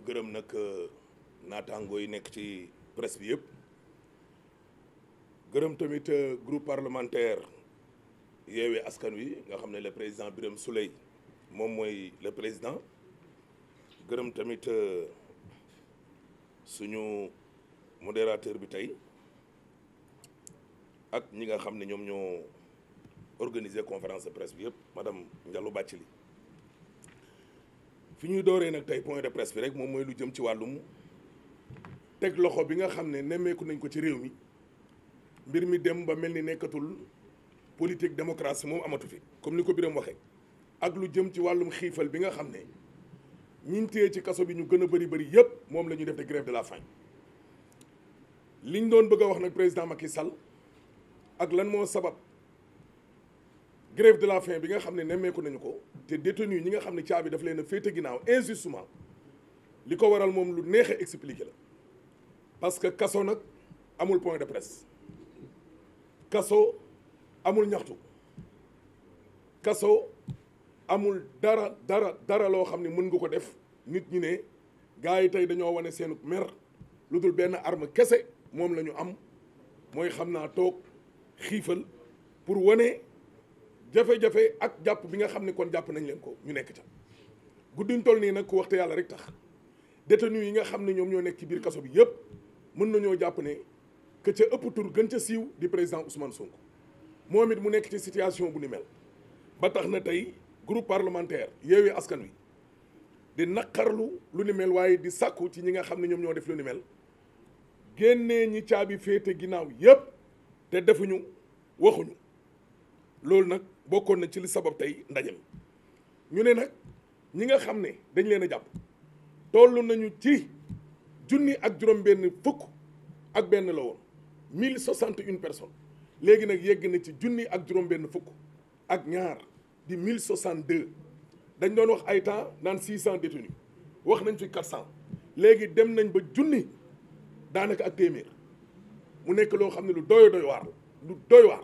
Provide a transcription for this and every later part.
gërëm nag naataangoo yi nekk ci presse bi yëpp gërëm tamit groupe parlementaire Yewwi Askan Wi nga xam ne le président Birame Souleye moom mooy le président gërëm tamit suñu modérateur bi tey ak ñi nga xam ne ñoom ñoo organiser conférence de presse bi yëpp madame Ndiallo Bathily fi ñuy dooree nag tey point de presse bi rek moom mooy lu jëm ci wàllum teg loxo bi nga xam ne nemmeeku nañ ko ci réew mi mbir mi dem ba mel ni nekkatul politique démocratie moom amatu fi comme ni ko Birame waxee ak lu jëm ci wàllum xiifal bi nga xam ne ñiñ téye ci kaso bi ñu gën a bëri yëpp moom la ñuy def de grève de la faim liñ doon bëgg a wax nag président Macky Sall ak lan moo sabab grève de la faim bi nga xam ne nemmeeku nañu ko te détenu ñi nga xam ne caabi daf leen a féete ginnaaw injustement li ko waral moom lu neex a expliqué la parce que kaso nag amul point de presse kaso amul ñaxtu kaso amul dara loo xam ne mën nga ko def nit ñi ne gars yi tey dañoo wane seenu mer lu dul benn arme kese moom la ñu am mooy xam naa toog xiifal pour wane jafe-jafe ak jàpp bi nga xam ne kon jàpp nañ leen ko ñu nekk ca gudduñ toll nii nag ku waxte yàlla rek tax détenu yi nga xam ne ñoom ñoo nekk ci biir kaso bi yëpp mën nañoo jàpp ne que ca ëpp tur gën ca siiw di président Ousmane Sonko moom it mu nekk ci situation bu ni mel ba tax na tey groupe parlementaire Yewwi Askan Wi di naqarlu lu ni mel waaye di sàkku ci ñi nga xam ne ñoom ñoo def lu ni mel génnee ñi caabi féete ginnaaw yëpp te defuñu waxuñu loolu nag bokkoon na ci li sabab tey ndaje mi ñu ne nag ñi nga xam ne dañ leen a jàpp toll nañu ci junni ak juróom-benn fukk ak benn la woon 1061 personnes léegi nag yegg na ci junni ak juróom-benn fukk ak ñaar di 1062 dañ doon wax ay temps naan 600 détenus wax nañ fi 400 léegi dem nañ ba junni daanaka ak téeméer mu nekk loo xam ne lu doy waar lu doy waar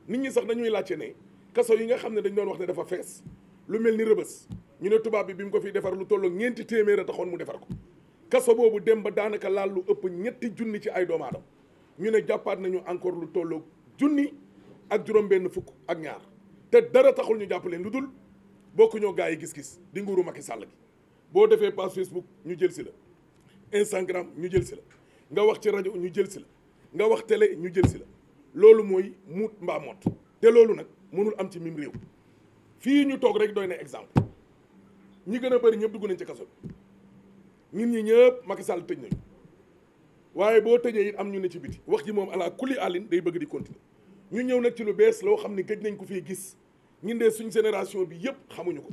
nit ñi sax dañuy laajte ne kaso yi nga xam ne dañ doon wax ne dafa fees lu mel ni Rëbës ñu ne tubaab bi mu ko fiy defar lu tollook ñeenti téeméer a taxoon mu defar ko kaso boobu dem ba daanaka laal lu ëpp ñetti junni ci ay doomu aadama ñu ne jàppaat nañu encore lu tollook junni ak juróom-benn fukk ak ñaar te dara taxul ñu jàpp leen lu dul bokkuñoo gaa yi gis-gis di nguuru Macky Sall gi boo defee page Facebook ñu jël si la Instagram ñu jël si la nga wax ci rajo ñu jël si la nga wax télé ñu jël si la loolu mooy muut mbaa mott te loolu nag mënul am ci mim réew fii ñu toog rek doy na exemple ñi gën a bëri ñëpp dugg nañ ci kaso bi nit ñi ñëpp Macky Sall tëj nañu waaye boo tëjee it am ñu ne ci biti wax ji moom ala kulli àllin day bëgg di continuer ñu ñëw nag ci lu bees loo xam ne gëj nañ ko fii gis ñun de suñ génération bi yëpp xamuñu ko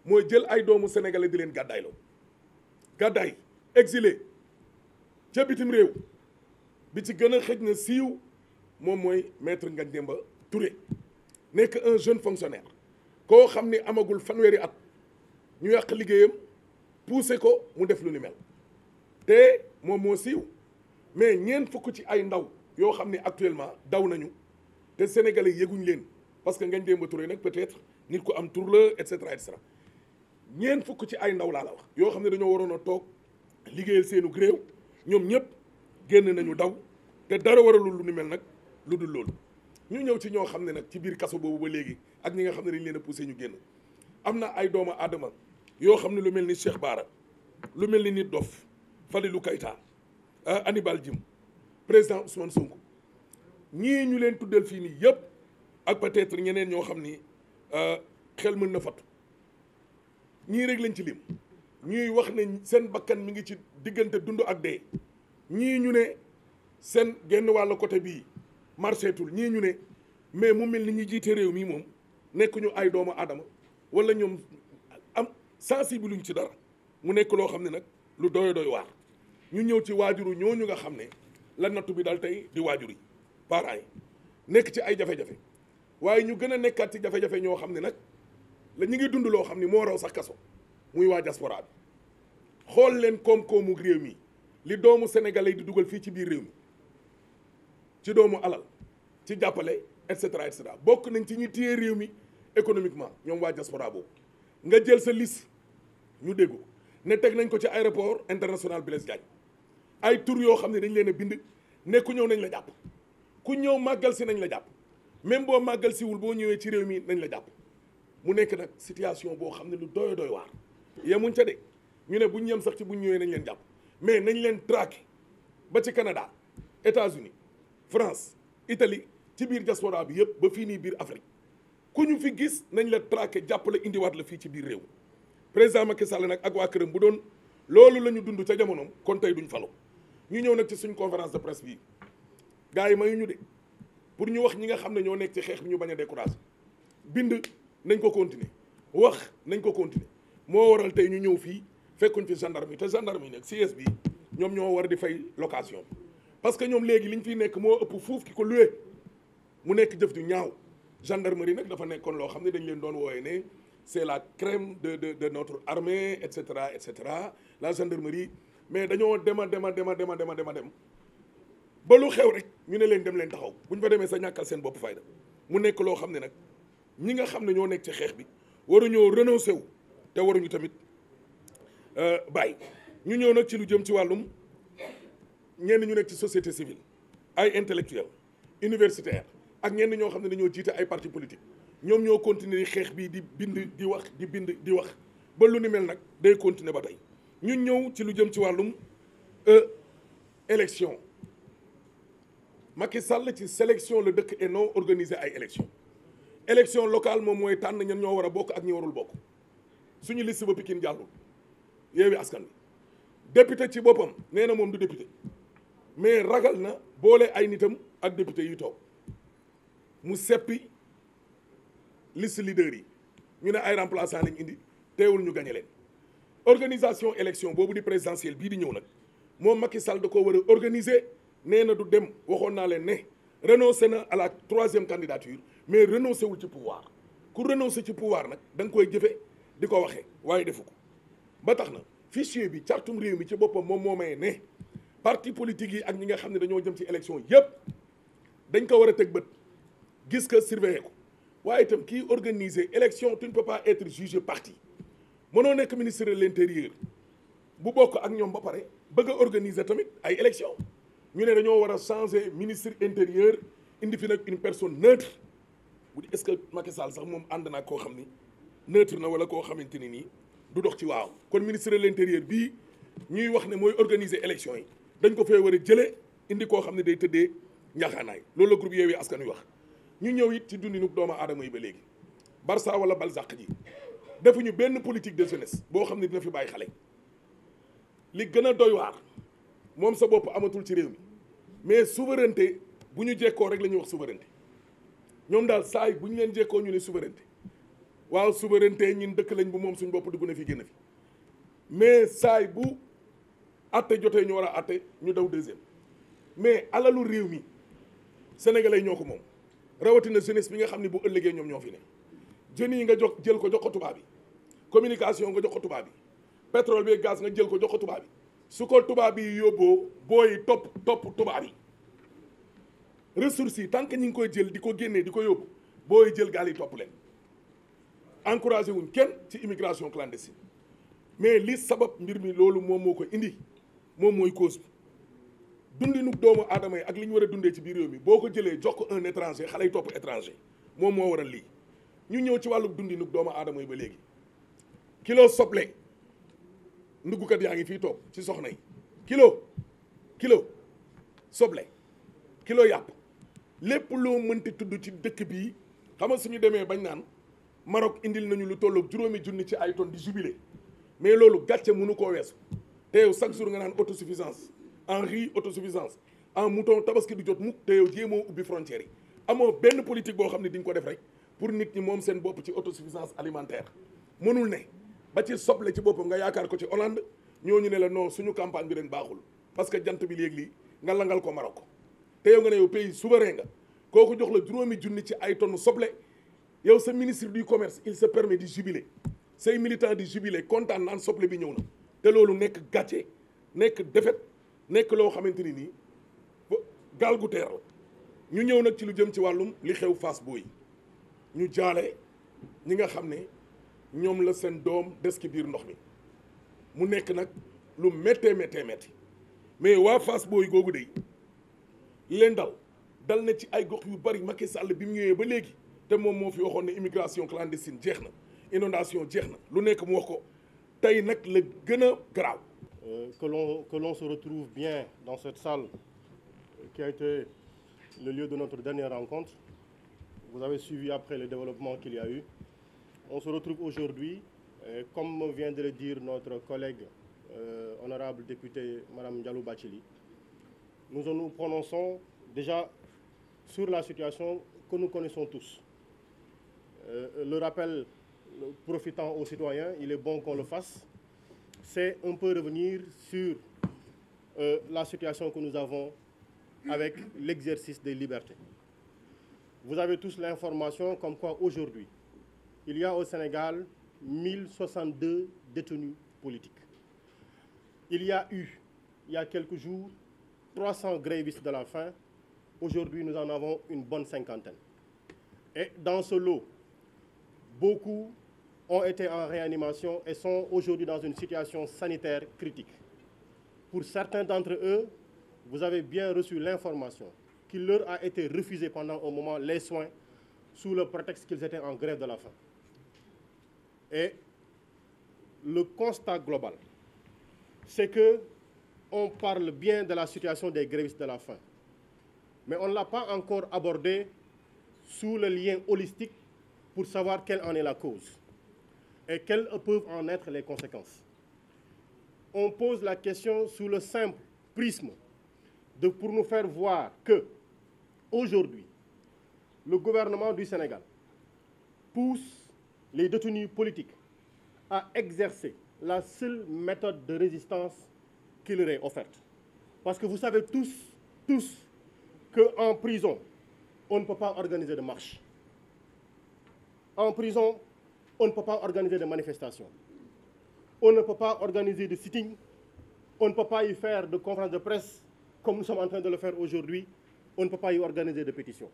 mooy jël ay doomu sénégalais di leen gàddaayloo gàddaay exilé ca bitim réew bi ci gën a xëj na siiw moom mooy maître Ngagne Demba Touré nekk un jeune fonctionnaire koo xam ni amagul fanweeri at ñu yàq liggéeyam poussé ko mu def lu ni mel te moom moo siiw mais ñeent fukk ci ay ndaw yoo xam ne actuellement daw nañu te sénégalais yëguñ leen parce que Ngagne Demba Touré nag peut-être nit ku am tur la et cetera et cetera ñeent fukk ci ay ndaw laa la wax yoo xam ne dañoo waroon a toog liggéeyal seenu réew ñoom ñëpp génn nañu daw te dara waralul lu ni mel nag lu dul loolu ñu ñëw ci ñoo xam ne nag ci biir kaso boobu ba léegi ak ñi nga xam ne dañ leen a poussé ñu génn am na ay doomu aadama yoo xam ne lu mel ni Cheikh Bara lu mel ni Nit Dof Fadilou Keita Hannibal Djim président Ousmane Sonko ñii ñu leen tuddal fii nii yëpp ak peut-être ñeneen ñoo xam ni xel mën na fattu ñii rek lañ ci lim ñuy wax ne seen bakkan mi ngi ci diggante dund ak dee ñii ñu ne seen genn wàllu côté bii marchetul ñii ñu ne mais mu mel ni ñi jiite réew mii moom nekk ñu ay doomu aadama wala ñoom am sensible luñ ci dara mu nekk loo xam ne nag lu doy waar ñu ñëw ci waajuru ñooñu nga xam ne la nattu bi daal tey di waajur yi parents yi nekk ci ay jafe-jafe waaye ñu gën a nekkaat ci jafe-jafe ñoo xam ne nag la ñu ngi dund loo xam ne moo raw sax kaso muy waa diaspora bi xool leen koom-koomu réew mi li doomu sénégalais di dugal fii ci biir réew mi ci doomu alal ci jàppale et cetera bokk nañ ci ñi téye réew mi économiquement ñoom waa diaspora boobu nga jël sa liste ñu dégg ko ne teg nañ ko ci aéroport international Blaise Diagne ay tur yoo xam ne dañ leen a bind ne ku ñëw nañ la jàpp ku ñëw màggal si nañ la jàpp même boo màggal siwul boo ñëwee ci réew mi nañ la jàpp mu nekk nag situation boo xam ne lu doy waar yemuñ ca de ñu ne buñ yem sax ci buñ ñëwee nañ leen jàpp mais nañ leen traqué ba ci Canada États-Unis France Italie ci biir diaspora bi yëpp ba fii nii biir Afrique ku ñu fi gis nañ la traqué jàpp la indiwaat la fii ci biir réew président Macky Sall nag ak waa këram bu doon loolu la ñu dund ca jamonoom kon tey duñ falu ñu ñëw nag ci suñ conférence de presse bii gars yi mayu ñu de pour ñu wax ñi nga xam ne ñoo nekk ci xeex bi ñu bañ a découragé bind nañ ko continuer wax nañ ko continuer moo waral tey ñu ñëw fii fekkuñ fi gendarme yi te gendarme yi nag CS bi ñoom ñoo war di fay location bi parce que ñoom léegi liñ fiy nekk moo ëpp fuuf ki ko loué mu nekk jëf ju ñaaw gendarmerie nag dafa nekkoon loo xam ne dañ leen doon wooye ne c'est la crème de notre armée et cetera la gendarmerie mais dañoo dem ba lu xew rek ñu ne leen dem leen taxaw bu ñu fa demee sa ñàkkal seen bopp fayda mu nekk loo xam ne nag ñi nga xam ne ñoo nekk ci xeex bi waruñoo renoncé wu te waruñu tamit bàyyi ñu ñëw nag ci lu jëm ci wàllum ñenn ñu nekk ci société civile ay intellectuels universitaires ak ñenn ñoo xam ne dañoo jiite ay parti politique ñoom ñoo continuer xeex bi di bind di wax di wax ba lu ni mel nag day continuer ba tey ñu ñëw ci lu jëm ci wàllum élection Macky Sall ci sélection la dëkk et non organiser ay élection locale moom mooy tànn ñan ñoo war a bokk ak ñi warul bokk suñu liste ba Pikine jàllul Yewwi Askan Wi député ci boppam nee na moom du député mais ragal na boole ay nitam ak député yi toog mu seppi liste leader yi ñu ne ay remplaçant lañ indi teewul ñu gañe leen organisation élection boobu di présidentielle bii di ñëw nag moom Macky Sall da ko war a organiser nee na du dem waxoon naa leen ne renoncé na à la 3e candidature mais renoncé wul ci pouvoir ku renoncé ci pouvoir nag da nga koy jëfe di ko waxee waaye defu ko ba tax na fichier bi cartum réew mi ci boppam moom moo may ne parti politique yi ak ñi nga xam ne dañoo jëm ci élection yépp dañ ko war a teg bët gis ko surveiller ko waaye itam kii organiser élection tu ne peux pas être jugé parti mënoo nekk ministre de l'intérieur bu bokk ak ñoom ba pare bëgg a organiser tamit ay élection ñu ne dañoo war a changer ministre intérieur indi fi nag une personne neutre bu di est-ce que Macky Sall sax moom ànd naa koo xam ni neutre na wala koo xamante ni nii du dox ci waaw kon ministre de l'intérieur bii ñuy wax ne mooy organiser élection yi dañ ko fee war a jëlee indi koo xam ne day tëddee njaxaanaay loolu la groupe Yewwi Askan Wi wax ñu ñëw it ci dundinu doomu aadama yi ba léegi Barça wala Balzac ji defuñu benn politique de jeunesse boo xam ne dina fi bàyyi xale li gën a doy waar moom sa bopp amatul ci réew mi mais souveraineté bu ñu jekkoo rek la ñuy wax souveraineté ñoom daal saay bu ñu leen jekkoo ñu ne souveraineté waaw souveraineté ñun dëkk lañ bu moom suñ bopp dugg na fi génn fi mais saay bu atte jotee ñu war a atte ñu daw deuxième mais alalu réew mi sénégalais ñoo ko moom rawatina jeunesse bi nga xam ne bu ëllëgee ñoom ñoo fi ne jeunes yi nga jël ko jox ko tubaab bi communication nga jox ko tubaab bi pétrole bi gaz nga jël ko jox ko tubaab bi su ko tubaab yi yóbboo booy topp tubaab yi ressources yi tant que ñi ngi koy jël di ko génnee di ko yóbbu booy jël gaal yi topp leen encouragé wuñ kenn ci immigration clandestine mais li sabab mbir mi loolu moom moo ko indi moom mooy cause bi dundinu doomu aadama yi ak li ñu war a dundee ci biir réew mi boo ko jëlee jox ko un étranger xale yi topp étranger moom moo waral lii ñu ñëw ci wàllu dundinu doomu aadama yi ba léegi kilo soble nduggukat yaa ngi fii toog ci soxna yi kilo soble kilo yàpp lépp loo mënti tudd ci dëkk bii xam nga suñu demee bañ naan Maroc indil nañu lu tolloog juróomi junni ci ay tonnes di jubilé mais loolu gàcce mënu koo weesu te yow chaque jour nga naan autosuffisance en riz autosuffisance en mouton tabaski du jot mukk te yow jéemoo ubbi frontières yi amoo benn politique boo xam ne di nga ko def rek pour nit ñi moom seen bopp ci autosuffisance alimentaire mënul ne ba ci soble ci boppam nga yaakaar ko ci Hollande ñooñu ne la non suñu campagne bi ren baaxul parce que jant bi léegi nga langal ko Maroc te yow nga ne yow pays souverain nga kooku jox la juróomi junni ci ay tonnes soble yow sa ministre du commerce il se permet di jubiler say militants di jubiler kontaan naan soble bi ñëw na te loolu nekk gàcce nekk défaite nekk loo xamante ni nii gaal gu teer la ñu ñëw nag ci lu jëm ci wàllum li xew Fass Boye ñu jaale ñi nga xam ne ñoom la seen doom des ci biir ndox mi mu nekk nag lu méttee métti mais waa Fass booy googu de leen dal na ci ay gox yu bari Macky Sall bi mu ñëwee ba léegi te moom moo fi waxoon ne immigration clandestine jeex na inondation jeex na lu nekk mu wax ko tey nag la gën a garaaw. Que l'on se retrouve bien dans cette salle qui a été le lieu de notre dernière rencontre. Vous avez suivi après le développement qu'il y a eu. On se retrouve aujourd'hui, comme vient de le dire notre collègue honorable député Madame Diallo Bathily. Nous nous prononçons déjà sur la situation que nous connaissons tous. Le rappel profitant aux citoyens, il est bon qu'on le fasse. C'est un peu revenir sur la situation que nous avons avec l'exercice des libertés. Vous avez tous l'information comme quoi aujourd'hui, il y a au Sénégal 1062 détenus politiques. Il y a eu, il y a quelques jours, 300 grévistes de la faim. Aujourd'hui, nous en avons une bonne cinquantaine. Et dans ce lot, beaucoup ont été en réanimation et sont aujourd'hui dans une situation sanitaire critique. Pour certains d'entre eux, vous avez bien reçu l'information qu'il leur a été refusé pendant un moment les soins sous le prétexte qu'ils étaient en grève de la faim. Et le constat global, c'est qu'on parle bien de la situation des grévistes de la faim, mais on ne l'a pas encore abordé sous le lien holistique pour savoir quelle en est la cause et quelles peuvent en être les conséquences. On pose la question sous le simple prisme pour nous faire voir que, aujourd'hui, le gouvernement du Sénégal pousse les détenus politiques à exercer la seule méthode de résistance qui leur est offerte. Parce que vous savez tous qu'en prison, on ne peut pas organiser de marche. En prison, on ne peut pas organiser de manifestations. On ne peut pas organiser de sitting. On ne peut pas y faire de conférences de presse comme nous sommes en train de le faire aujourd'hui. On ne peut pas y organiser de pétitions.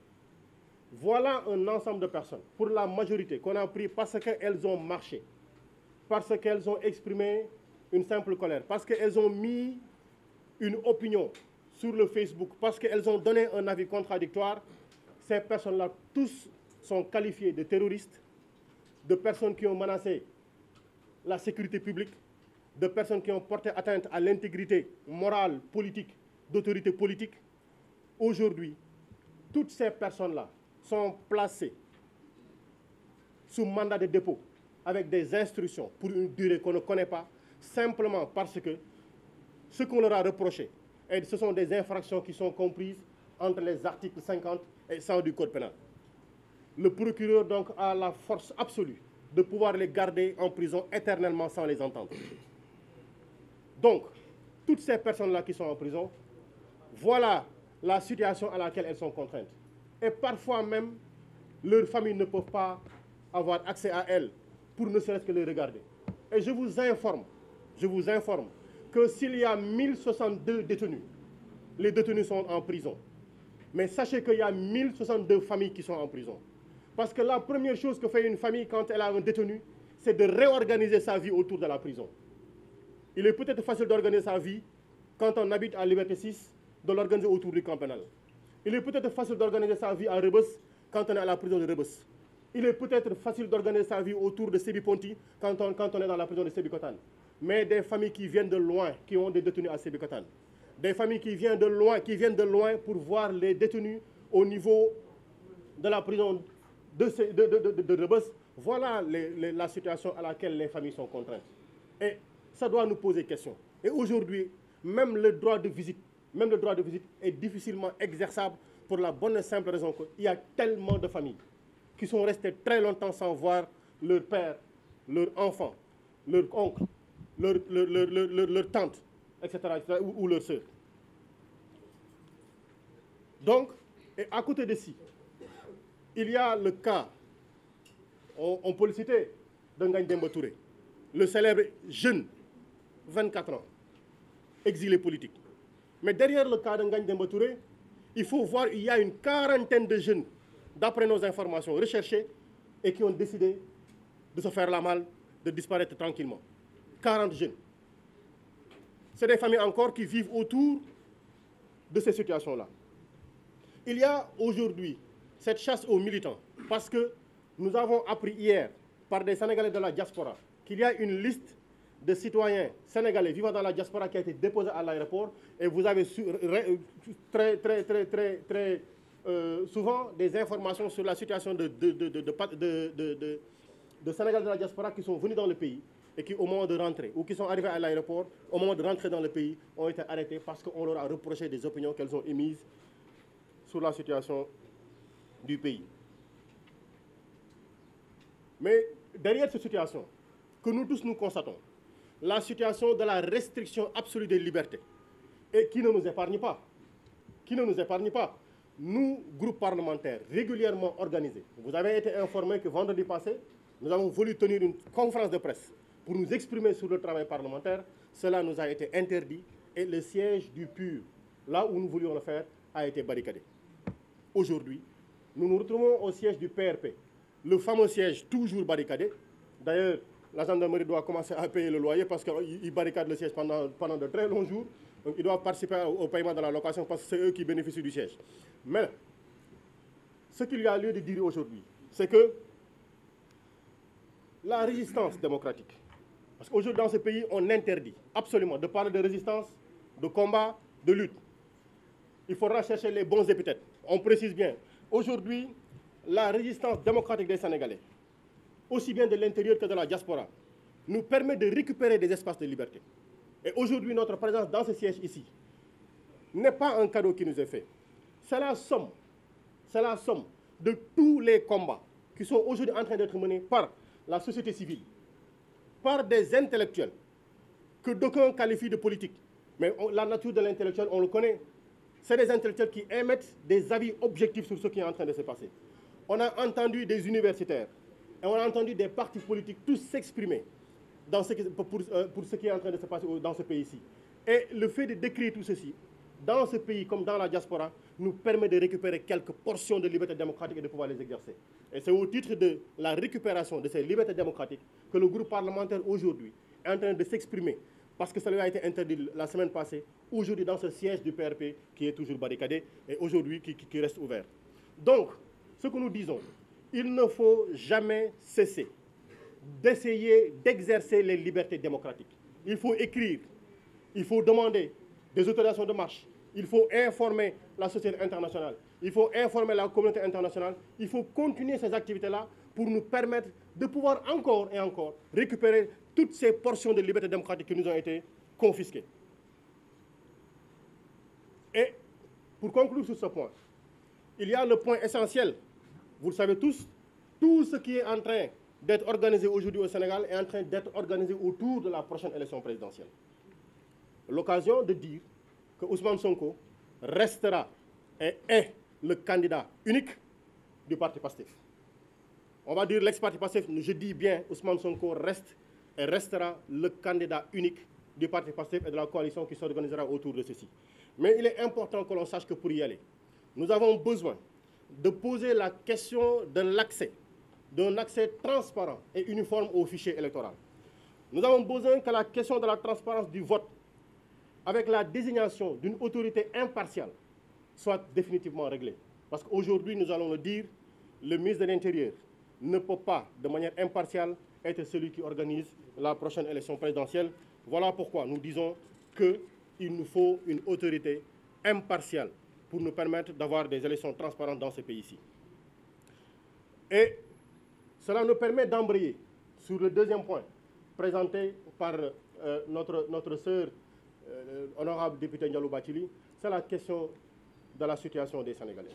Voilà un ensemble de personnes, pour la majorité, qu'on a pris parce qu'elles ont marché, parce qu'elles ont exprimé une simple colère, parce qu'elles ont mis une opinion sur le Facebook, parce qu'elles ont donné un avis contradictoire. Ces personnes-là, tous sont qualifiées de terroristes, de personnes qui ont menacé la sécurité publique, de personnes qui ont porté atteinte à l'intégrité morale, politique, d'autorité politique. Aujourd'hui, toutes ces personnes-là sont placées sous mandat de dépôt avec des instructions pour une durée qu'on ne connaît pas, simplement parce que ce qu'on leur a reproché, et ce sont des infractions qui sont comprises entre les articles 50 et 100 du Code pénal. Le procureur donc a la force absolue de pouvoir les garder en prison éternellement sans les entendre. Donc, toutes ces personnes-là qui sont en prison, voilà la situation à laquelle elles sont contraintes. Et parfois même, leurs familles ne peuvent pas avoir accès à elles pour ne serait-ce que les regarder. Et je vous informe que s'il y a 1062 détenus, les détenus sont en prison. Mais sachez qu'il y a 1062 familles qui sont en prison. Parce que la première chose que fait une famille quand elle a un détenu, c'est de réorganiser sa vie autour de la prison. Il est peut-être facile d'organiser sa vie quand on habite à Liberté 6, de l'organiser autour du camp pénal. Il est peut-être facile d'organiser sa vie à Rebeuss quand on est à la prison de Rebeuss. Il est peut-être facile d'organiser sa vie autour de Sébi Ponti quand on est dans la prison de Sébikotane. Mais des familles qui viennent de loin, qui ont des détenus à Sébikotane, des familles qui viennent de loin pour voir les détenus au niveau de la prison de Rebeuss, voilà la situation à laquelle les familles sont contraintes. Et ça doit nous poser question. Et aujourd'hui, même le droit de visite est difficilement exerçable pour la bonne et simple raison qu'il y a tellement de familles qui sont restées très longtemps sans voir leur père, leur enfant, leur oncle, leur tante, etc., ou leur sœur. Donc, et à côté de ci, il y a le cas, on peut le citer, de Ngagne Demba Touré, le célèbre jeune, 24 ans, exilé politique. Mais derrière le cas de Ngagne Demba Touré, il faut voir qu'il y a une quarantaine de jeunes, d'après nos informations recherchées, et qui ont décidé de se faire la malle, de disparaître tranquillement. 40 jeunes. c'est des familles encore qui vivent autour de ces situations-là. Il y a aujourd'hui cette chasse aux militants parce que nous avons appris hier par des Sénégalais de la diaspora qu'il y a une liste de citoyens sénégalais vivant dans la diaspora qui a été déposée à l'aéroport et vous avez très souvent des informations sur la situation de Sénégalais de la diaspora qui sont venus dans le pays et qui, au moment de rentrer, ou qui sont arrivés à l'aéroport, au moment de rentrer dans le pays, ont été arrêtés parce qu'on leur a reproché des opinions qu'elles ont émises sur la situation du pays. Mais derrière cette situation, que nous tous nous constatons, la situation de la restriction absolue des libertés, et qui ne nous épargne pas, nous, groupes parlementaires régulièrement organisés, vous avez été informés que vendredi passé, nous avons voulu tenir une conférence de presse pour nous exprimer sur le travail parlementaire. Cela nous a été interdit et le siège du PUR, là où nous voulions le faire, a été barricadé. Aujourd'hui, nous nous retrouvons au siège du PRP, le fameux siège toujours barricadé. D'ailleurs, la gendarmerie doit commencer à payer le loyer parce qu'ils barricadent le siège pendant de très longs jours. Donc ils doivent participer au paiement de la location parce que c'est eux qui bénéficient du siège. Mais ce qu'il y a lieu de dire aujourd'hui, c'est que la résistance démocratique, parce qu'aujourd'hui dans ce pays, on interdit absolument de parler de résistance, de combat, de lutte. Il faudra chercher les bons épithètes. On précise bien, aujourd'hui, la résistance démocratique des Sénégalais, aussi bien de l'intérieur que de la diaspora, nous permet de récupérer des espaces de liberté. Et aujourd'hui, notre présence dans ce siège ici n'est pas un cadeau qui nous est fait. C'est la somme de tous les combats qui sont aujourd'hui en train d'être menés par la société civile, par des intellectuels que d'aucuns qualifient de politiques. Mais la nature de l'intellectuel, on le connaît. C'est des intellectuels qui émettent des avis objectifs sur ce qui est en train de se passer. On a entendu des universitaires et on a entendu des partis politiques tous s'exprimer pour ce qui est en train de se passer dans ce pays-ci. Et le fait de décrire tout ceci, dans ce pays comme dans la diaspora, nous permet de récupérer quelques portions de liberté démocratique et de pouvoir les exercer. Et c'est au titre de la récupération de ces libertés démocratiques que le groupe parlementaire aujourd'hui est en train de s'exprimer, parce que ça lui a été interdit la semaine passée, aujourd'hui dans ce siège du PRP qui est toujours barricadé et aujourd'hui qui reste ouvert. Donc, ce que nous disons, il ne faut jamais cesser d'essayer d'exercer les libertés démocratiques. Il faut écrire, il faut demander des autorisations de marche, il faut informer la société internationale, il faut informer la communauté internationale, il faut continuer ces activités-là pour nous permettre de pouvoir encore et encore récupérer toutes ces portions de liberté démocratique qui nous ont été confisquées. Et pour conclure sur ce point, il y a le point essentiel. Vous le savez tous, tout ce qui est en train d'être organisé aujourd'hui au Sénégal est en train d'être organisé autour de la prochaine élection présidentielle. L'occasion de dire que Ousmane Sonko restera et est le candidat unique du parti PASTEF. On va dire l'ex-parti PASTEF, je dis bien Ousmane Sonko reste et restera le candidat unique du parti PASTEF et de la coalition qui s'organisera autour de ceci. Mais il est important que l'on sache que pour y aller, nous avons besoin de poser la question de l'accès, d'un accès transparent et uniforme au fichier électoral. Nous avons besoin que la question de la transparence du vote, avec la désignation d'une autorité impartiale, soit définitivement réglée. Parce qu'aujourd'hui, nous allons le dire, le ministre de l'Intérieur ne peut pas, de manière impartiale, être celui qui organise la prochaine élection présidentielle. Voilà pourquoi nous disons qu'il nous faut une autorité impartiale pour nous permettre d'avoir des élections transparentes dans ce pays-ci. Et cela nous permet d'embrayer sur le deuxième point présenté par notre sœur, honorable député Ndiallo Bathily, c'est la question de la situation des Sénégalais.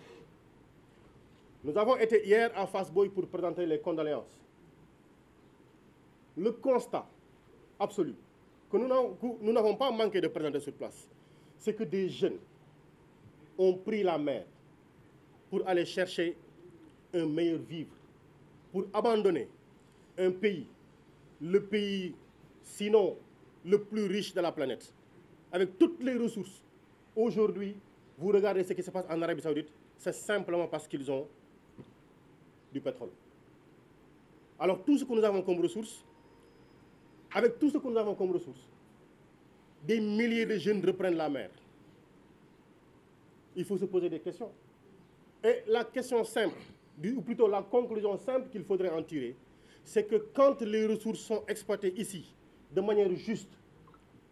Nous avons été hier à Fass Boye pour présenter les condoléances. Le constat absolu que nous n'avons pas manqué de présenter sur place, c'est que des jeunes ont pris la mer pour aller chercher un meilleur vivre, pour abandonner un pays, le pays sinon le plus riche de la planète, avec toutes les ressources. Aujourd'hui, vous regardez ce qui se passe en Arabie Saoudite, c'est simplement parce qu'ils ont du pétrole. Alors tout ce que nous avons comme ressources, avec tout ce que nous avons comme ressources, des milliers de jeunes reprennent la mer. Il faut se poser des questions. Et la question simple, ou plutôt la conclusion simple qu'il faudrait en tirer, c'est que quand les ressources sont exploitées ici de manière juste,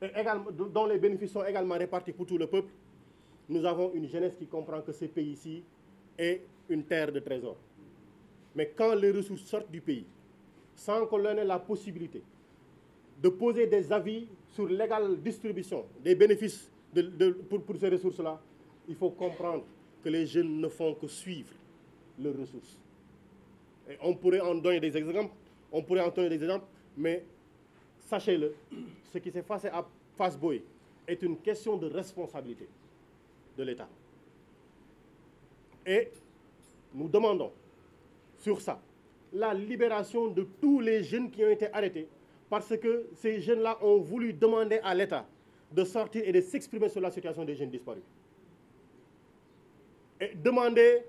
et également, dont les bénéfices sont également répartis pour tout le peuple, nous avons une jeunesse qui comprend que ce pays-ci est une terre de trésors. Mais quand les ressources sortent du pays, sans qu'on leur ait la possibilité de poser des avis sur l'égale distribution des bénéfices pour ces ressources-là, il faut comprendre que les jeunes ne font que suivre leurs ressources. Et on pourrait en donner des exemples, mais sachez-le, ce qui s'est passé à Fass Boye est une question de responsabilité de l'État. Et nous demandons sur ça la libération de tous les jeunes qui ont été arrêtés parce que ces jeunes-là ont voulu demander à l'État de sortir et de s'exprimer sur la situation des jeunes disparus. Et demander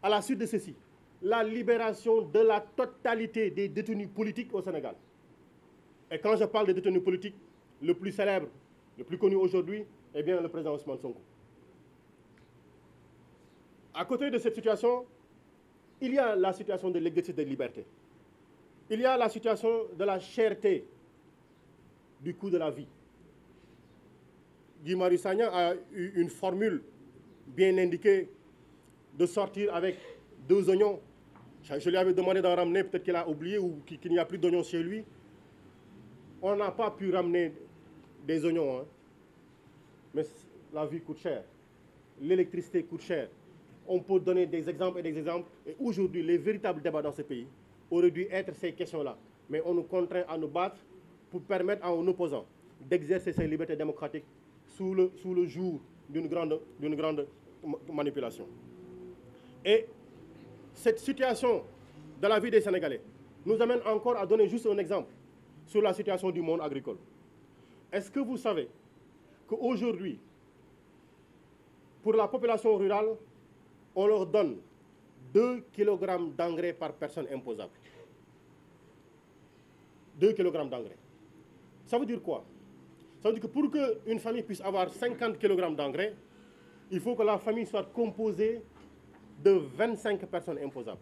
à la suite de ceci la libération de la totalité des détenus politiques au Sénégal. Et quand je parle de détenus politiques, le plus célèbre, le plus connu aujourd'hui, est bien le président Ousmane Sonko. À côté de cette situation, il y a la situation de l'exercice des libertés. Il y a la situation de la cherté du coût de la vie. Guy Marius Sagna a eu une formule bien indiquée de sortir avec 2 oignons. Je lui avais demandé d'en ramener, peut-être qu'il a oublié ou qu'il n'y a plus d'oignons chez lui. On n'a pas pu ramener des oignons, hein. Mais la vie coûte cher. L'électricité coûte cher. On peut donner des exemples et des exemples. Et aujourd'hui, les véritables débats dans ce pays auraient dû être ces questions-là. Mais on nous contraint à nous battre pour permettre à nos opposants d'exercer ces libertés démocratiques sous le joug d'une grande manipulation. Et cette situation de la vie des Sénégalais nous amène encore à donner juste un exemple sur la situation du monde agricole. Est-ce que vous savez qu'aujourd'hui, pour la population rurale, on leur donne 2 kg d'engrais par personne imposable. 2 kg d'engrais. Ça veut dire quoi? Ça veut dire que pour qu'une famille puisse avoir 50 kg d'engrais, il faut que la famille soit composée de 25 personnes imposables.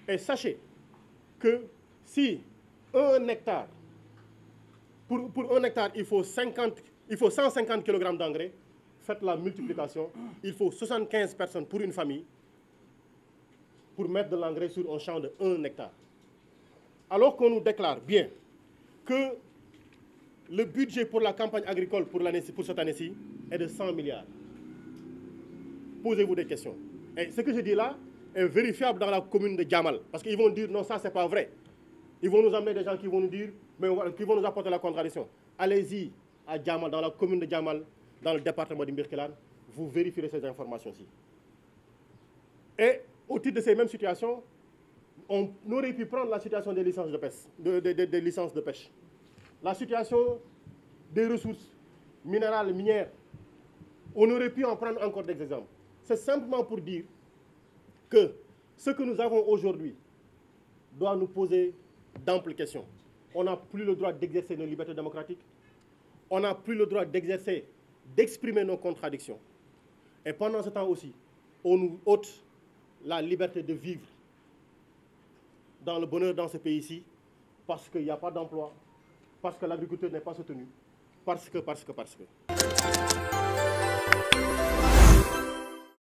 Et sachez que si 1 hectare, pour 1 hectare, il faut 150 kg d'engrais, faites la multiplication, il faut 75 personnes pour une famille pour mettre de l'engrais sur un champ de 1 hectare. Alors qu'on nous déclare bien que le budget pour la campagne agricole pour cette année-ci est de 100 milliards. Posez-vous des questions. Et ce que je dis là est vérifiable dans la commune de Diamal. Parce qu'ils vont dire non, ça c'est pas vrai. Ils vont nous amener des gens qui vont nous dire, qui vont nous apporter la contradiction. Allez-y à Diamal, dans la commune de Diamal, dans le département de Birkelane, vous vérifierez ces informations-ci. Et au titre de ces mêmes situations, on aurait pu prendre la situation des licences de pêche, des licences de pêche. La situation des ressources minérales, minières. On aurait pu en prendre encore des exemples. C'est simplement pour dire que ce que nous avons aujourd'hui doit nous poser d'amples questions. On n'a plus le droit d'exercer nos libertés démocratiques. On n'a plus le droit d'exprimer nos contradictions. Et pendant ce temps aussi, on nous ôte la liberté de vivre dans le bonheur dans ce pays-ci parce qu'il n'y a pas d'emploi, parce que l'agriculture n'est pas soutenue, parce que.